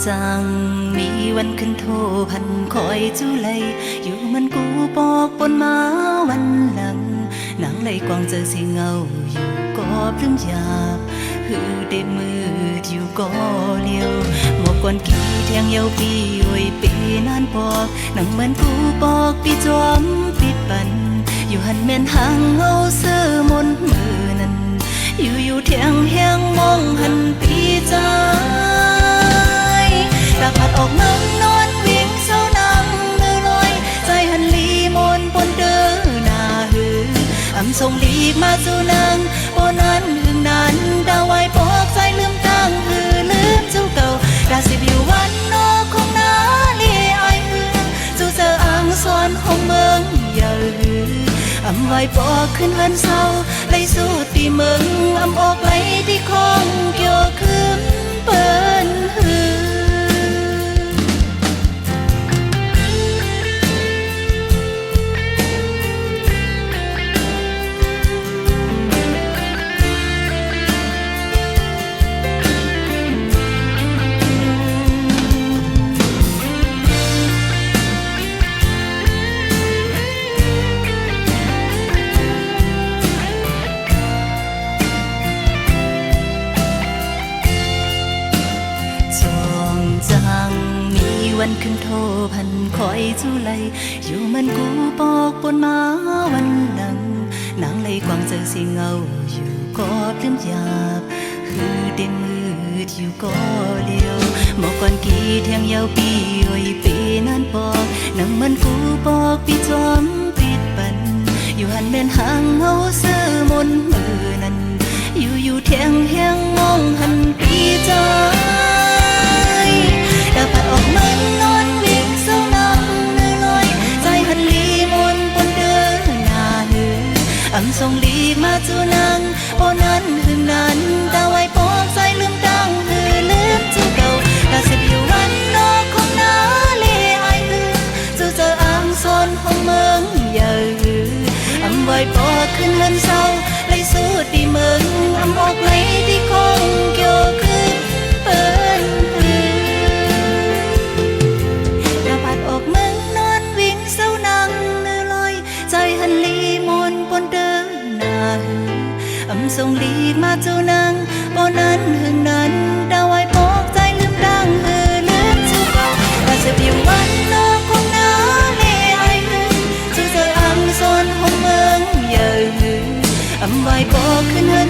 จังมีวันขึ้นโทพันคอยจูไลอยู่มันกูปอกปนมาวันหลังหนังไหลกวางเจอสีเงาอยู่ก็พลึงหยาบหือได้มืดอยู่ก็เลี้ยวหมอกก่อนขี่แทงเยาปีโอยปีนานปอกหนังเหมือนกูปอกปีจอมปิดปันอยู่หันแม่นหางเงาเสื้อมนมือนั้นอยู่เทียงแหงมองหันปีใจตาผัดออกนั่งนอนวิ่งเศร้านั่งเนื้อลอยใจหันลีมนปนเดินหน้าหืออำส่งลีกมาสู่นางโอนั้นหึงนั้นดาวไว้ปอกใจลืมตั้งหือลืมเจ้าเก่าดาสิบอยู่วันนอกของนาลีไอหือจู่เจออ่างซ้อนห้องเมืองอย่าหืออำไว้ปอกขึ้นหันเศร้าไล่สู้ตีเมืองอำออกไหลที่คองเกี่ยวคืมเปิ้นหือวันขึ้นโทพันคอยจูไลอยู่มันกูปอกปนมาวันหลังนางไหลกวางเจอสีเงาอยู่ก็เปลี่ยนหยาบคือได้มืดอยู่ก็เลี้ยวหมอกก่อนกี่เทียงยาวปีโอยปีนานปอกนางมันกูปอกปีจอมปิดปันอยู่หันแม่นหางเงาเสื้อมนมือนั้นอยู่เทียงแหงมองหันปีใจดาผัดออกมันนอนวิ่งเศร้านั่งเนื้อลอยใจหันลีมนปนเดินหน้าหืออำส่งลีมาจู่นางโอนั้นหึงนั้นดาไว้ปอกใจลืมตั้งหือลืมเจ้าเก่าดาสิบอยู่วันนอกของนาลีไอหือจู่เจออ่างซ้อนห้องเมืองอย่าหืออำไว้ปอกขึ้นเงินเศร้าไล่สู้ตีเมืองอำออกไหลที่คงเกี่ยวคืนเปิ้นอำส่งลีกมาจู่นางโอนั้นหึงนั้นดาวไว้ปอกใจลืมดังหือลืมเจ้าเก่าแต่จะอยู่วันนอกของนาลีไอหือจู่เจออ่างซ้อนห้องเมืองอย่าหืออำไว้ปอกขึ้นเฮิน